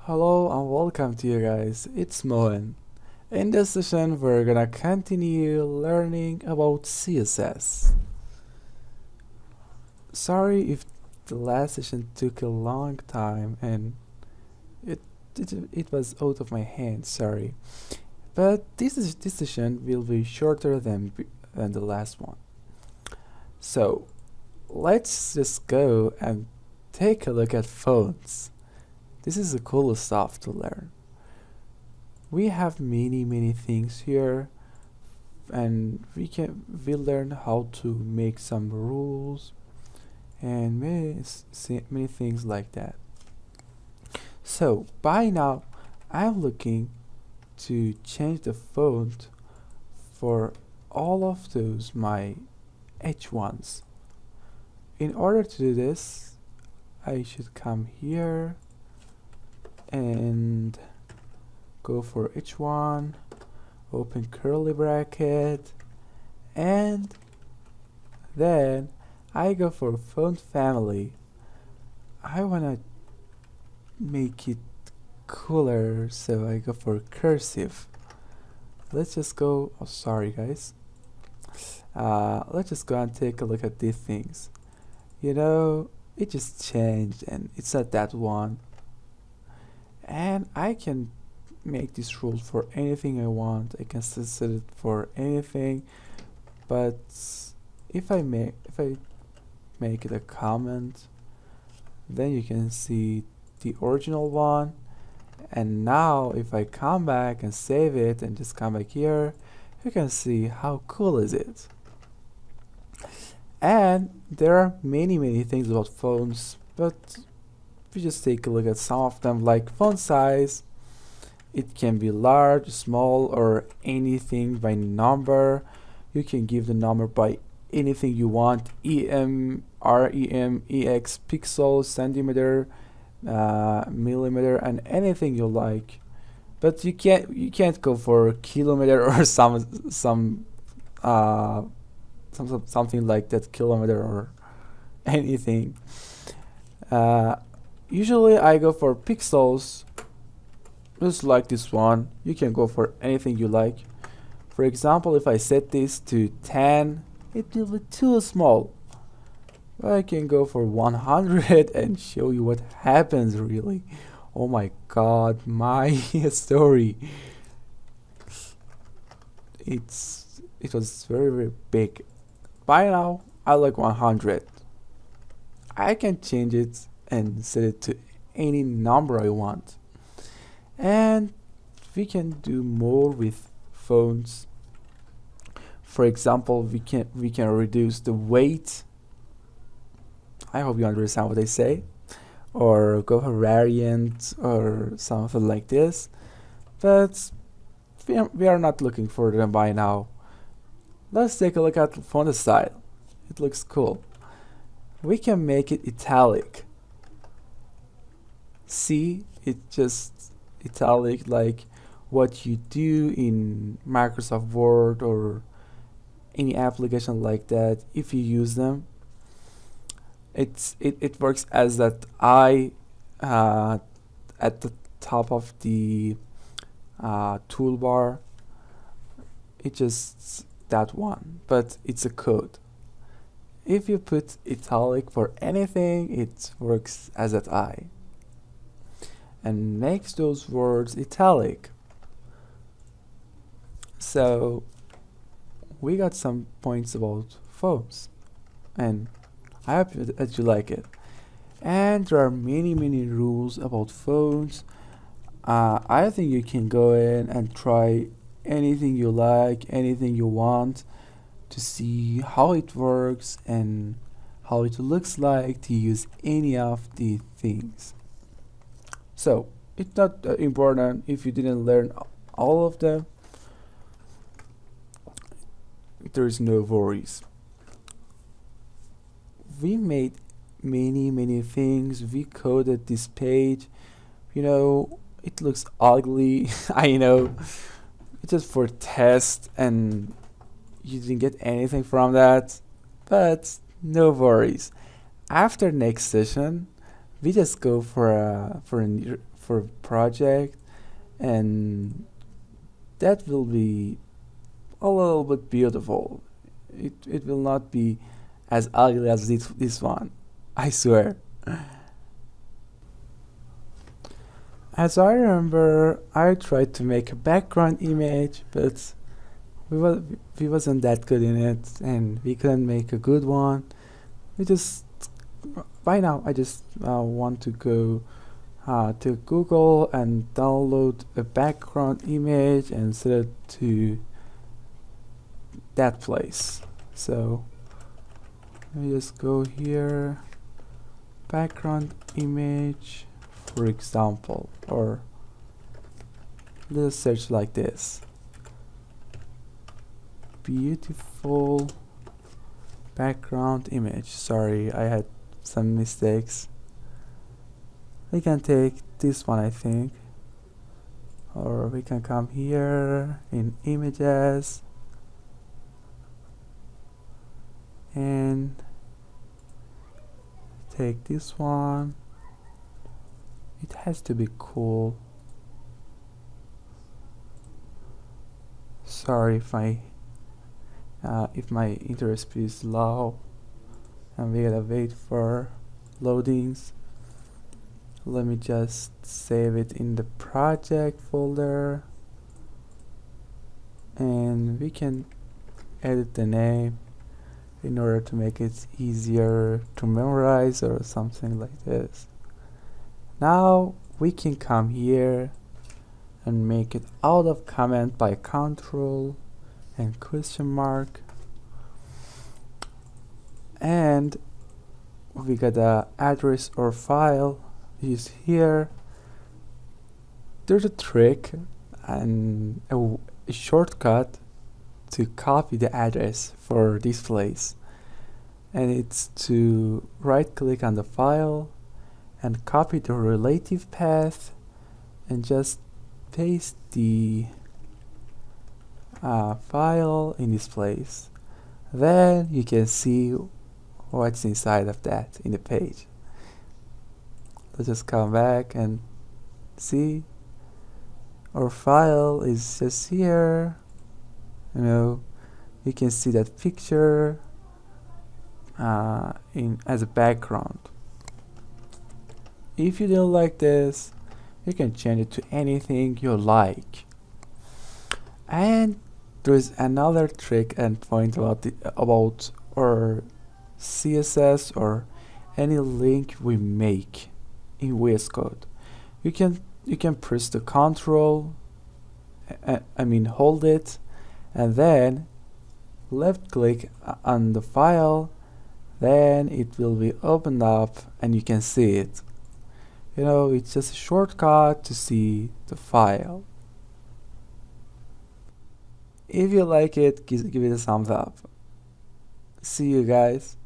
Hello and welcome to you guys, it's Moen. In this session we're gonna continue learning about CSS. Sorry if the last session took a long time and it it was out of my hands, sorry. But this session will be shorter than the last one. So let's just go and take a look at phones. This is the coolest stuff to learn. We have many things here, and we learn how to make some rules and many things like that. So by now I'm looking to change the font for all of those my H1s. In order to do this, I should come here and go for H1, open curly bracket, and then I go for font family. I wanna make it cooler, so I go for cursive. Let's just go, oh sorry guys, let's just go and take a look at these things. You know, it just changed and it's not that one, and I can make this rule for anything I want. I can set it for anything, but if I make it a comment, then you can see the original one. And now if I come back and save it and just come back here, you can see how cool is it. And there are many things about phones, but we just take a look at some of them, like font size. It can be large, small, or anything by number. You can give the number by anything you want: em, rem, ex, pixel, centimeter, millimeter, and anything you like. But you can't go for kilometer or something like that, kilometer or anything. Usually I go for pixels, just like this one. You can go for anything you like. For example, if I set this to 10, it will be too small. I can go for 100 and show you what happens really. Oh my god, my story. It was very big. By now, I like 100. I can change it and set it to any number I want. And we can do more with phones. For example, we can reduce the weight. I hope you understand what I say. Or go for variant or something like this. But we are not looking for them by now. Let's take a look at font style. It looks cool. We can make it italic. See, it just italic like what you do in Microsoft Word or any application like that. If you use them, it works as that I at the top of the toolbar. It just that one, but it's a code. If you put italic for anything, it works as that I and makes those words italic. So we got some points about fonts, and I hope that you like it. And there are many rules about fonts. I think you can go in and try anything you like, anything you want, to see how it works and how it looks like to use any of the things. So it's not important if you didn't learn all of them. There is no worries. We made many things. We coded this page. You know, it looks ugly. I know. It's just for test and you didn't get anything from that, but no worries. After next session, we just go for for project, and that will be a little bit beautiful. It will not be as ugly as this one, I swear. As I remember, I tried to make a background image, but we was we wasn't that good in it, and we couldn't make a good one. We just by now I just want to go to Google and download a background image and set it to that place. So let me just go here, background image, for example, or let's search like this: beautiful background image. Sorry, I had some mistakes. We can take this one, I think, or we can come here in images and take this one. It has to be cool. Sorry if my internet speed is low and we gotta wait for loadings. Let me just save it in the project folder, and we can edit the name in order to make it easier to memorize or something like this. Now we can come here and make it out of comment by control and question mark, and we got the address or file is here. There's a trick and a shortcut to copy the address for this place, and it's to right click on the file and copy the relative path and just paste the file in this place. Then you can see what's inside of that in the page. Let's just come back and see our file is just here. You know, you can see that picture in as a background. If you don't like this, you can change it to anything you like. And there's another trick and point about our CSS or any link we make in VS Code. You can press the control, hold it, and then left click on the file. Then it will be opened up and you can see it. You know, it's just a shortcut to see the file. If you like it, give it a thumbs up. See you guys.